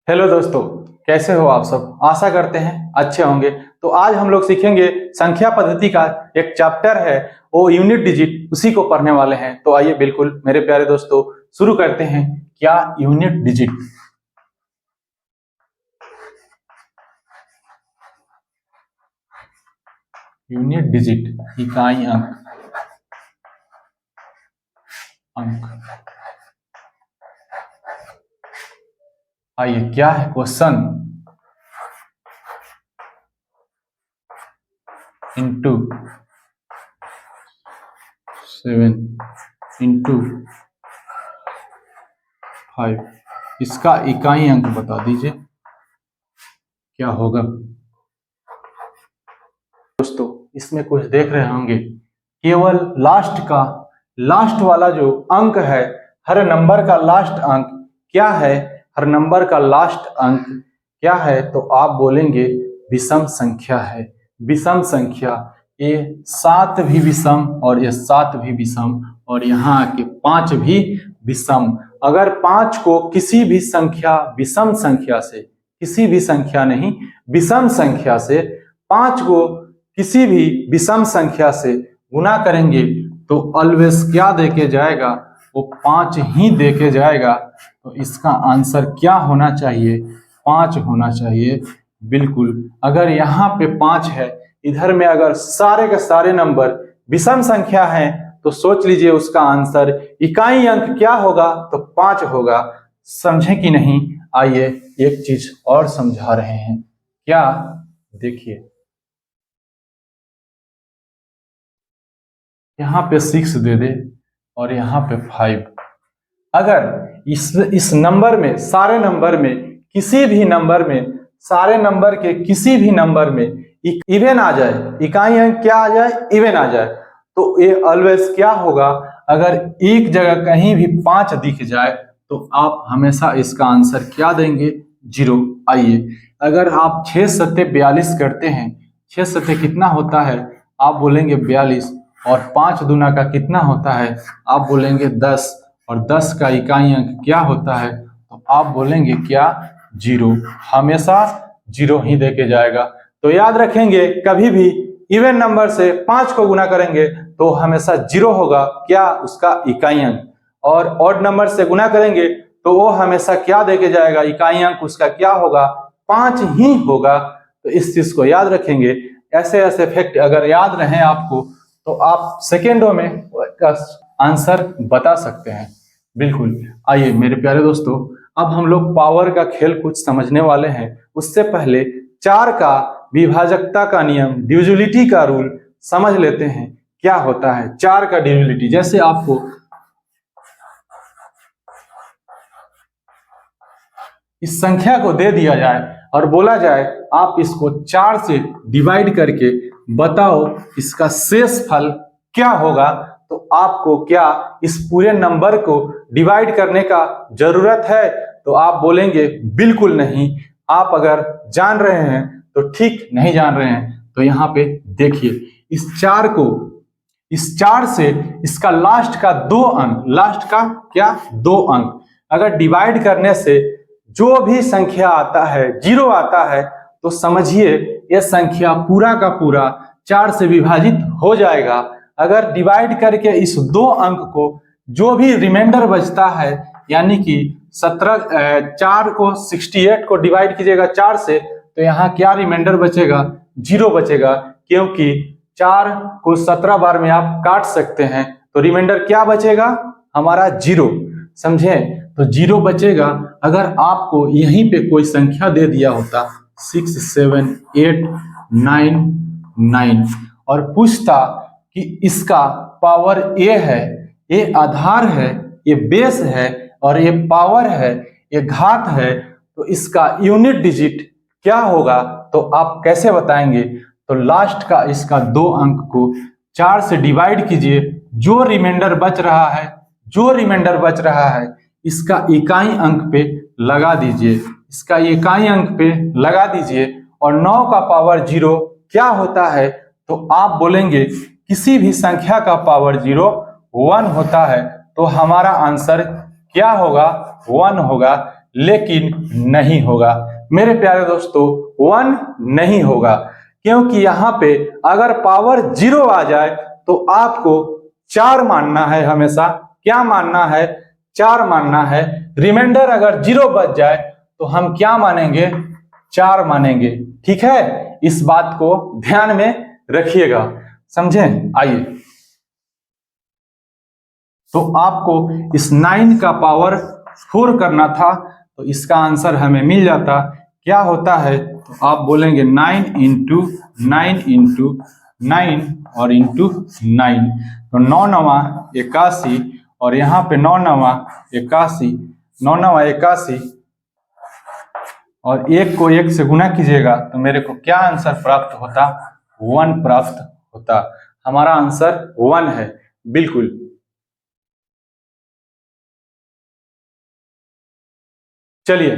Hello दोस्तों, कैसे हो आप सब। आशा करते हैं अच्छे होंगे। तो आज हम लोग सीखेंगे संख्या पद्धति का एक चैप्टर है, वो यूनिट डिजिट, उसी को पढ़ने वाले हैं। तो आइए बिल्कुल मेरे प्यारे दोस्तों शुरू करते हैं। क्या यूनिट डिजिट? यूनिट डिजिट इकाई अंक। आइए, क्या है क्वेश्चन? इंटू 7 इंटू 5, इसका इकाई अंक बता दीजिए क्या होगा। दोस्तों इसमें कुछ देख रहे होंगे, केवल लास्ट वाला जो अंक है, हर नंबर का लास्ट अंक क्या है? हर नंबर का लास्ट अंक क्या है? तो आप बोलेंगे विषम संख्या है। विषम संख्या, ये 7 भी विषम और ये 7 भी विषम और यहाँ के 5 भी विषम। अगर 5 को किसी भी संख्या विषम संख्या से, किसी भी संख्या नहीं विषम संख्या से 5 को किसी भी विषम संख्या से गुना करेंगे तो ऑलवेज क्या देके जाएगा? वो 5 ही देके जाएगा। तो इसका आंसर क्या होना चाहिए? 5 होना चाहिए। बिल्कुल, अगर यहाँ पे 5 है, इधर में अगर सारे के सारे नंबर विषम संख्या हैं तो सोच लीजिए उसका आंसर इकाई अंक क्या होगा? तो 5 होगा। समझे कि नहीं? आइए एक चीज और समझा रहे हैं। क्या? देखिए, यहाँ पे 6 दे दे और यहाँ पे 5। अगर इस नंबर में, सारे नंबर में, किसी भी नंबर में, सारे नंबर के किसी भी नंबर में इवन आ जाए, इकाई अंक क्या आ जाए? इवन आ जाए, तो ये ऑलवेज क्या होगा? अगर एक जगह कहीं भी 5 दिख जाए तो आप हमेशा इसका आंसर क्या देंगे? 0। आइए, अगर आप 6 सत्ते 42 करते हैं, 6 सत्ते कितना होता है? आप बोलेंगे 42। और 5 दूना का कितना होता है? आप बोलेंगे 10। और 10 का इकाई अंक क्या होता है? तो आप बोलेंगे क्या? 0। हमेशा 0 ही देके जाएगा। तो याद रखेंगे, कभी भी इवन नंबर से 5 को गुना करेंगे तो हमेशा 0 होगा क्या? उसका इकाई अंक। और ऑड नंबर से गुना करेंगे तो वो हमेशा क्या देके जाएगा? इकाई अंक उसका क्या होगा? 5 ही होगा। तो इस चीज को याद रखेंगे। ऐसे ऐसे फैक्ट अगर याद रहे आपको तो आप सेकेंडों में आंसर बता सकते हैं। बिल्कुल। आइए मेरे प्यारे दोस्तों, अब हम लोग पावर का खेल कुछ समझने वाले हैं। उससे पहले 4 का विभाजकता का नियम, डिविजिबिलिटी का रूल समझ लेते हैं। क्या होता है 4 का डिविजिबिलिटी? जैसे आपको इस संख्या को दे दिया जाए और बोला जाए आप इसको 4 से डिवाइड करके बताओ इसका शेषफल क्या होगा, तो आपको क्या इस पूरे नंबर को डिवाइड करने का जरूरत है? तो आप बोलेंगे बिल्कुल नहीं। आप अगर जान रहे हैं तो ठीक, नहीं जान रहे हैं तो यहाँ पे देखिए, इस 4 से इसका लास्ट का 2 अंक, लास्ट का क्या? 2 अंक अगर डिवाइड करने से जो भी संख्या आता है 0 आता है, तो समझिए यह संख्या पूरा का पूरा 4 से विभाजित हो जाएगा। अगर डिवाइड करके इस 2 अंक को जो भी रिमाइंडर बचता है, यानी कि 4 को 68 को डिवाइड कीजिएगा 4 से, तो यहाँ क्या रिमाइंडर बचेगा? 0 बचेगा। क्योंकि 4 को 17 बार में आप काट सकते हैं, तो रिमाइंडर क्या बचेगा? हमारा 0। समझे? तो 0 बचेगा। अगर आपको यहीं पे कोई संख्या दे दिया होता 6, 7, 8, 9, 9 और पूछता कि इसका पावर ए है, ये आधार है, ये बेस है और ये पावर है, ये घात है, तो इसका यूनिट डिजिट क्या होगा? तो आप कैसे बताएंगे? तो लास्ट का इसका 2 अंक को 4 से डिवाइड कीजिए, जो रिमाइंडर बच रहा है इसका इकाई अंक पे लगा दीजिए, इसका इकाई अंक पे लगा दीजिए। और 9 का पावर 0 क्या होता है? तो आप बोलेंगे किसी भी संख्या का पावर 0 1 होता है। तो हमारा आंसर क्या होगा? 1 होगा। लेकिन नहीं होगा मेरे प्यारे दोस्तों, 1 नहीं होगा, क्योंकि यहाँ पे अगर पावर 0 आ जाए तो आपको 4 मानना है, हमेशा क्या मानना है, 4 मानना है। रिमाइंडर अगर 0 बच जाए तो हम क्या मानेंगे, 4 मानेंगे। ठीक है, इस बात को ध्यान में रखिएगा, समझें। आइए, तो आपको इस 9 का पावर 4 करना था, तो इसका आंसर हमें मिल जाता, क्या होता है, तो आप बोलेंगे 9 इंटू 9 इंटू 9 और इंटू 9, तो 9 नवा 81 और यहाँ पे 9 नवा 81, 9 नवा 81 और 1 को 1 से गुना कीजिएगा तो मेरे को क्या आंसर प्राप्त होता, 1 प्राप्त होता। हमारा आंसर 1 है, बिल्कुल। चलिए,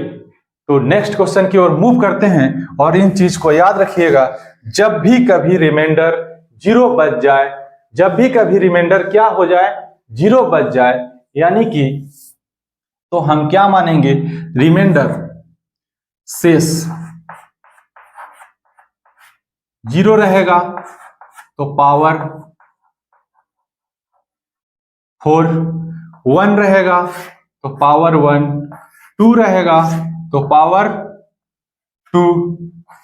तो नेक्स्ट क्वेश्चन की ओर मूव करते हैं और इन चीज को याद रखिएगा, जब भी कभी रिमाइंडर 0 बच जाए, जब भी कभी रिमाइंडर क्या हो जाए, 0 बच जाए, यानी कि तो हम क्या मानेंगे, रिमाइंडर शेष 0 रहेगा तो पावर 4, 1 रहेगा तो पावर 1, 2 रहेगा तो पावर 2,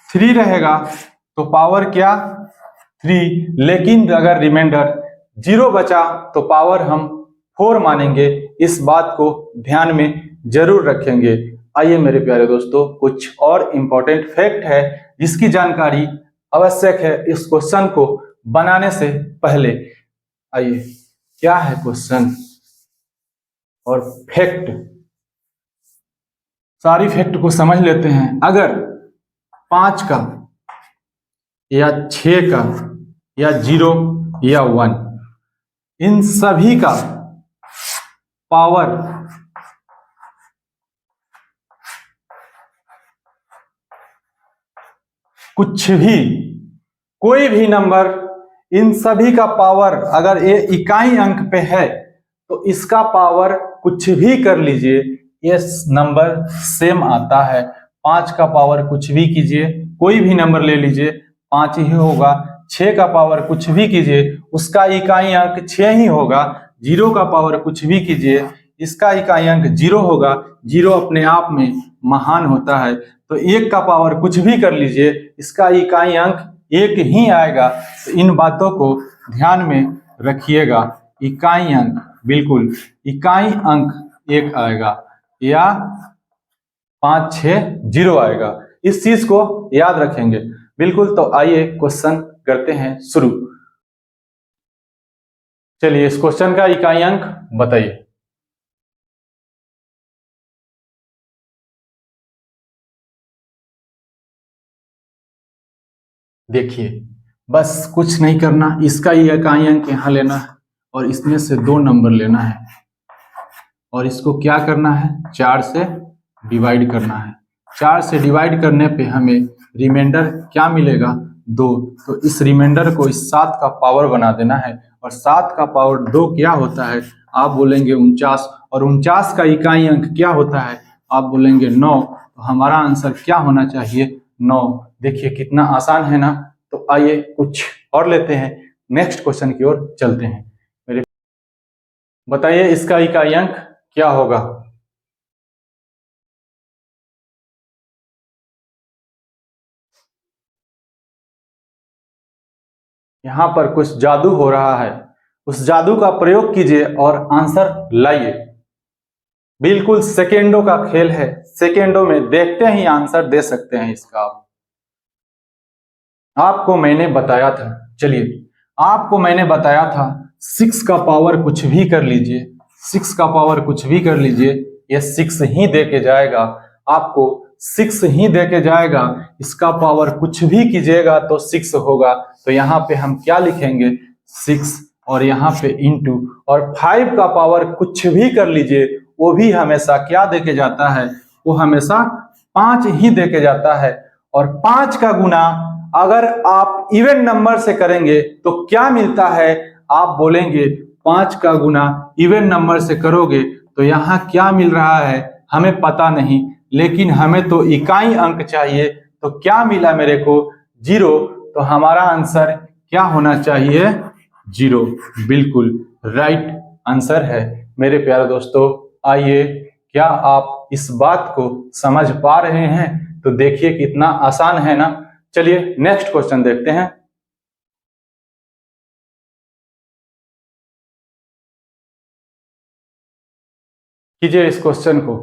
3 रहेगा तो पावर क्या, 3, लेकिन अगर रिमाइंडर 0 बचा तो पावर हम 4 मानेंगे। इस बात को ध्यान में जरूर रखेंगे। आइए मेरे प्यारे दोस्तों, कुछ और इम्पोर्टेंट फैक्ट है जिसकी जानकारी आवश्यक है इस क्वेश्चन को बनाने से पहले। आइए, क्या है क्वेश्चन और फैक्ट, सारी फैक्ट को समझ लेते हैं। अगर 5 का या 6 का या 0 या 1, इन सभी का पावर कुछ भी, कोई भी नंबर, इन सभी का पावर अगर ये इकाई अंक पे है तो इसका पावर कुछ भी कर लीजिए, ये नंबर सेम आता है। 5 का पावर कुछ भी कीजिए, कोई भी नंबर ले लीजिए, 5 ही होगा। 6 का पावर कुछ भी कीजिए, उसका इकाई अंक 6 ही होगा। 0 का पावर कुछ भी कीजिए, इसका इकाई अंक 0 होगा। 0 अपने आप में महान होता है। तो 1 का पावर कुछ भी कर लीजिए, इसका इकाई अंक 1 ही आएगा। तो इन बातों को ध्यान में रखिएगा। इकाई अंक, बिल्कुल इकाई अंक 1 आएगा या 5 6 0 आएगा, इस चीज को याद रखेंगे, बिल्कुल। तो आइए क्वेश्चन करते हैं शुरू। चलिए, इस क्वेश्चन का इकाई अंक बताइए। देखिए, बस कुछ नहीं करना, इसका ही इकाई अंक यहाँ लेना है और इसमें से 2 नंबर लेना है और इसको क्या करना है, 4 से डिवाइड करना है। 4 से डिवाइड करने पे हमें रिमाइंडर क्या मिलेगा, 2। तो इस रिमाइंडर को इस 7 का पावर बना देना है और 7 का पावर 2 क्या होता है, आप बोलेंगे 49, और 49 का इकाई अंक क्या होता है, आप बोलेंगे 9। तो हमारा आंसर क्या होना चाहिए, 9। देखिए कितना आसान है ना। तो आइए कुछ और लेते हैं, नेक्स्ट क्वेश्चन की ओर चलते हैं। मेरे बताइए इसका इकाई अंक क्या होगा। यहाँ पर कुछ जादू हो रहा है, उस जादू का प्रयोग कीजिए और आंसर लाइए। बिल्कुल सेकेंडों का खेल है, सेकेंडों में देखते ही आंसर दे सकते हैं इसका। आपको मैंने बताया था, चलिए आपको मैंने बताया था 6 का पावर कुछ भी कर लीजिए, 6 का पावर कुछ भी कर लीजिए, ये 6 ही दे के जाएगा, आपको 6 ही दे के जाएगा। इसका पावर कुछ भी कीजिएगा तो 6 होगा। तो यहाँ पे हम क्या लिखेंगे, 6 और यहाँ पे इंटू, और 5 का पावर कुछ भी कर लीजिए, वो भी हमेशा क्या दे के जाता है, वो हमेशा 5 ही दे के जाता है। और 5 का गुना अगर आप इवन नंबर से करेंगे तो क्या मिलता है, आप बोलेंगे 5 का गुना इवन नंबर से करोगे तो यहाँ क्या मिल रहा है, हमें पता नहीं, लेकिन हमें तो इकाई अंक चाहिए। तो क्या मिला मेरे को? 0। तो हमारा आंसर क्या होना चाहिए? 0। बिल्कुल राइट आंसर है मेरे प्यारे दोस्तों। आइए, क्या आप इस बात को समझ पा रहे हैं? तो देखिए कितना आसान है ना। चलिए नेक्स्ट क्वेश्चन देखते हैं। कीजिए इस क्वेश्चन को।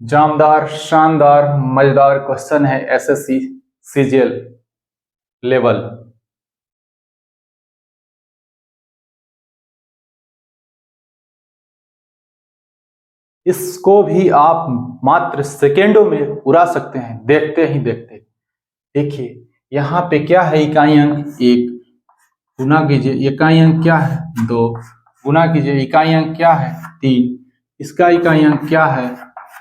जामदार, शानदार, मजेदार क्वेश्चन है एसएससी सीजीएल लेवल। इसको भी आप मात्र सेकेंडों में उड़ा सकते हैं, देखते ही देखते। देखिए यहाँ पे क्या है, इकाई अंक 1 गुना कीजिए, इकाई अंक क्या है 2 गुना कीजिए, इकाई अंक क्या है 3, इसका इकाई अंक क्या है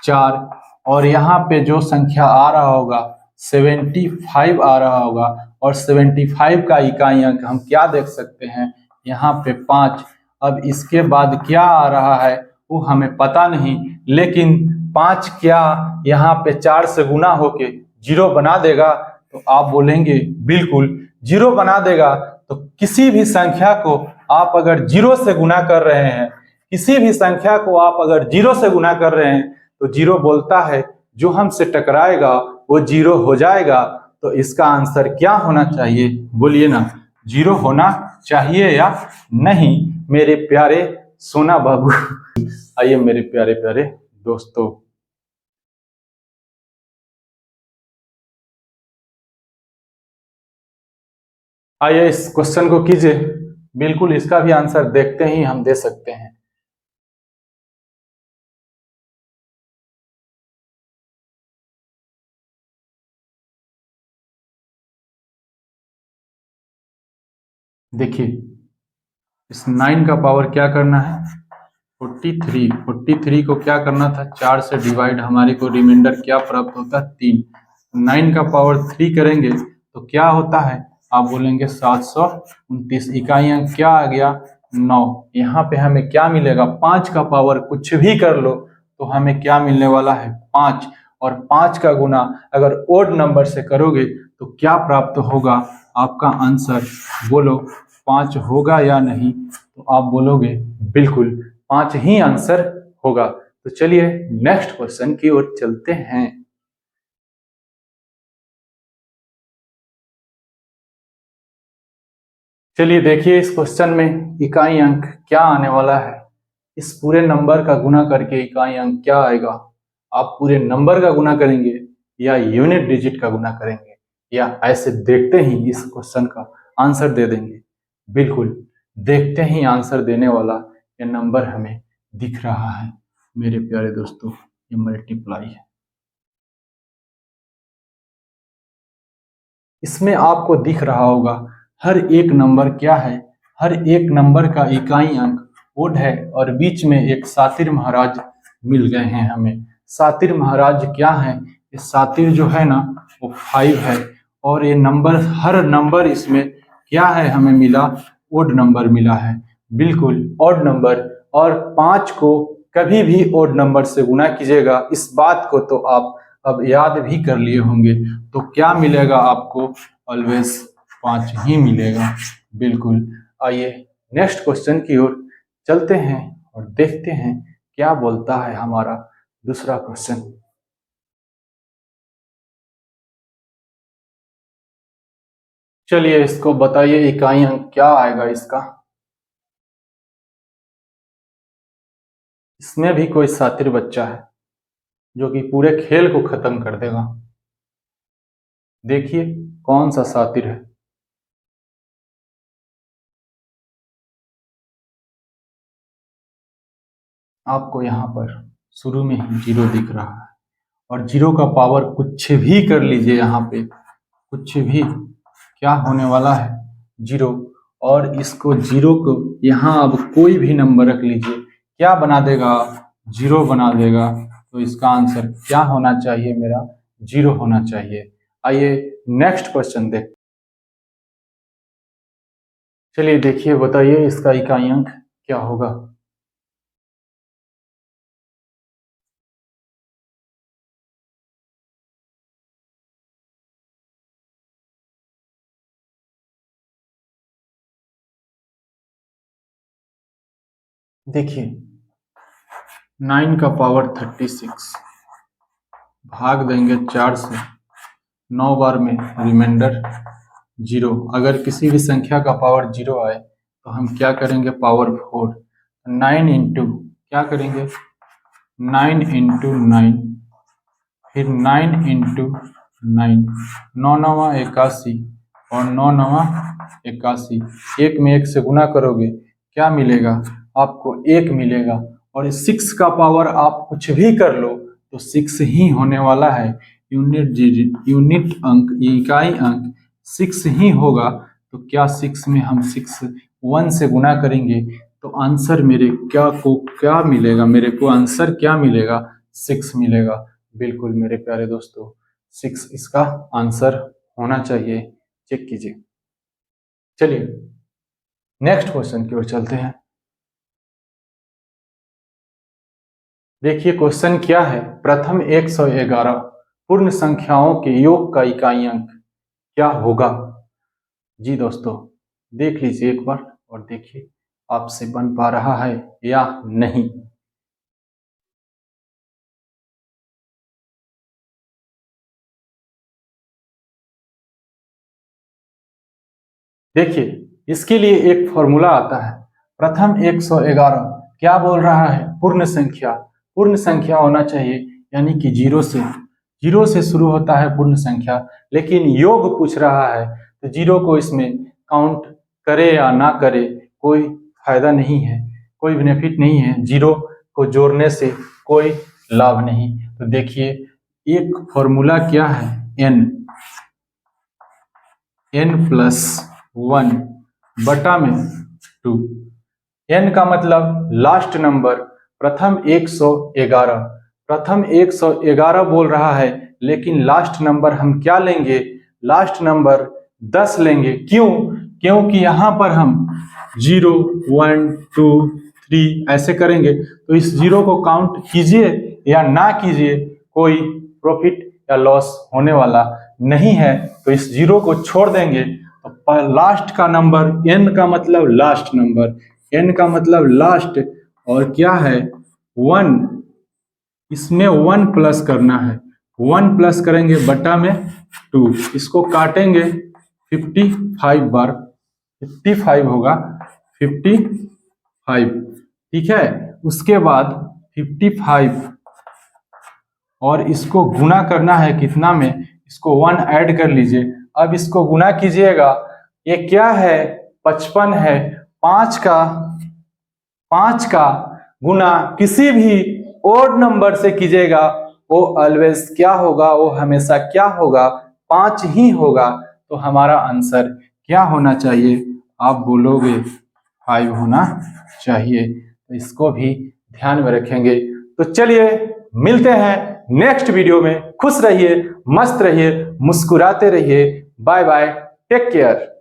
4, और यहाँ पे जो संख्या आ रहा होगा 75 आ रहा होगा, और 75 का इकाई अंक हम क्या देख सकते हैं यहाँ पे 5। अब इसके बाद क्या आ रहा है वो हमें पता नहीं, लेकिन 5 क्या यहाँ पे 4 से गुना होके 0 बना देगा? तो आप बोलेंगे बिल्कुल 0 बना देगा। तो किसी भी संख्या को आप अगर 0 से गुना कर रहे हैं, किसी भी संख्या को आप अगर 0 से गुना कर रहे हैं, तो 0 बोलता है जो हमसे टकराएगा वो 0 हो जाएगा। तो इसका आंसर क्या होना चाहिए? बोलिए ना, 0 होना चाहिए या नहीं मेरे प्यारे सोना बाबू? आइए मेरे प्यारे प्यारे दोस्तों, आइए इस क्वेश्चन को कीजिए। बिल्कुल इसका भी आंसर देखते ही हम दे सकते हैं। देखिए इस 9 का पावर क्या करना है? 43। 43 को क्या करना था? 4 से डिवाइड, हमारे को रिमाइंडर क्या प्राप्त होता है? 3। 9 का पावर 3 करेंगे तो क्या होता है? आप बोलेंगे 729। इकाई अंक क्या आ गया? 9। यहाँ पे हमें क्या मिलेगा? 5 का पावर कुछ भी कर लो तो हमें क्या मिलने वाला है? 5। और 5 का गुना अगर ओड नंबर से करोगे तो क्या प्राप्त होगा? आपका आंसर बोलो, 5 होगा या नहीं? तो आप बोलोगे बिल्कुल 5 ही आंसर होगा। तो चलिए नेक्स्ट क्वेश्चन की ओर चलते हैं। चलिए देखिए इस क्वेश्चन में इकाई अंक क्या आने वाला है। इस पूरे नंबर का गुना करके इकाई अंक क्या आएगा? आप पूरे नंबर का गुना करेंगे या यूनिट डिजिट का गुना करेंगे, या ऐसे देखते ही इस क्वेश्चन का आंसर दे देंगे? बिल्कुल देखते ही आंसर देने वाला ये नंबर हमें दिख रहा है मेरे प्यारे दोस्तों, ये मल्टीप्लाई है। इसमें आपको दिख रहा होगा हर एक नंबर क्या है, हर एक नंबर का इकाई अंक ओड है, और बीच में एक सातिर महाराज मिल गए हैं हमें। सातिर महाराज क्या है? ये सातिर जो है ना वो 5 है, और ये नंबर, हर नंबर इसमें क्या है हमें मिला? ओड नंबर मिला है, बिल्कुल ओड नंबर। और 5 को कभी भी ओड नंबर से गुना कीजिएगा, इस बात को तो आप अब याद भी कर लिए होंगे। तो क्या मिलेगा आपको? ऑलवेज 5 ही मिलेगा, बिल्कुल। आइए नेक्स्ट क्वेश्चन की ओर चलते हैं और देखते हैं क्या बोलता है हमारा दूसरा क्वेश्चन। चलिए इसको बताइए, इकाई अंक क्या आएगा इसका? इसमें भी कोई शातिर बच्चा है जो कि पूरे खेल को खत्म कर देगा। देखिए कौन सा शातिर है। आपको यहाँ पर शुरू में ही 0 दिख रहा है, और 0 का पावर कुछ भी कर लीजिए, यहाँ पे कुछ भी क्या होने वाला है? 0। और इसको 0 को यहाँ अब कोई भी नंबर रख लीजिए, क्या बना देगा? 0 बना देगा। तो इसका आंसर क्या होना चाहिए मेरा? 0 होना चाहिए। आइए नेक्स्ट क्वेश्चन देख। चलिए देखिए, बताइए इसका इकाई अंक क्या होगा? देखिए 9 का पावर 36 भाग देंगे 4 से, 9 बार में रिमाइंडर 0। अगर किसी भी संख्या का पावर 0 आए तो हम क्या करेंगे, पावर 4। 9 इंटू क्या करेंगे, 9 इंटू 9, फिर 9 इंटू 9, 9 9 81 और 9 9 81। एक में एक से गुना करोगे क्या मिलेगा, आपको 1 मिलेगा। और 6 का पावर आप कुछ भी कर लो तो 6 ही होने वाला है। यूनिट अंक, इकाई अंक 6 ही होगा। तो क्या 6 में हम 1 से गुना करेंगे तो आंसर मेरे क्या मिलेगा, मेरे को आंसर क्या मिलेगा, 6 मिलेगा। बिल्कुल मेरे प्यारे दोस्तों, 6 इसका आंसर होना चाहिए। चेक कीजिए। चलिए नेक्स्ट क्वेश्चन की ओर चलते हैं। देखिए क्वेश्चन क्या है, प्रथम 111 पूर्ण संख्याओं के योग का इकाई अंक क्या होगा। जी दोस्तों देख लीजिए एक बार और देखिए आपसे बन पा रहा है या नहीं। देखिए इसके लिए एक फॉर्मूला आता है, प्रथम 111 क्या बोल रहा है, पूर्ण संख्या। पूर्ण संख्या होना चाहिए, यानी कि 0 से शुरू होता है पूर्ण संख्या। लेकिन योग पूछ रहा है तो 0 को इसमें काउंट करे या ना करे कोई फायदा नहीं है, कोई बेनिफिट नहीं है। 0 को जोड़ने से कोई लाभ नहीं। तो देखिए एक फॉर्मूला क्या है, n+1 बटा में 2। n का मतलब लास्ट नंबर, प्रथम 111। प्रथम 111 बोल रहा है, लेकिन लास्ट नंबर हम क्या लेंगे, लास्ट नंबर 10 लेंगे। क्यों, क्योंकि यहाँ पर हम 0 1 2 3 ऐसे करेंगे तो इस 0 को काउंट कीजिए या ना कीजिए कोई प्रॉफिट या लॉस होने वाला नहीं है। तो इस 0 को छोड़ देंगे तो लास्ट का नंबर, n का मतलब लास्ट नंबर, n का मतलब लास्ट, और क्या है 1, इसमें 1 प्लस करना है। 1 प्लस करेंगे बटा में 2, इसको काटेंगे 55 बार, 55 होगा, 55। ठीक है, उसके बाद 55 और इसको गुना करना है कितना में, इसको 1 ऐड कर लीजिए। अब इसको गुना कीजिएगा, ये क्या है 55 है। 5 का गुना किसी भी ओड नंबर से कीजिएगा, वो ऑलवेज क्या होगा, वो हमेशा क्या होगा, 5 ही होगा। तो हमारा आंसर क्या होना चाहिए, आप बोलोगे 5 होना चाहिए। तो इसको भी ध्यान में रखेंगे। तो चलिए मिलते हैं नेक्स्ट वीडियो में। खुश रहिए, मस्त रहिए, मुस्कुराते रहिए। Bye bye, take care.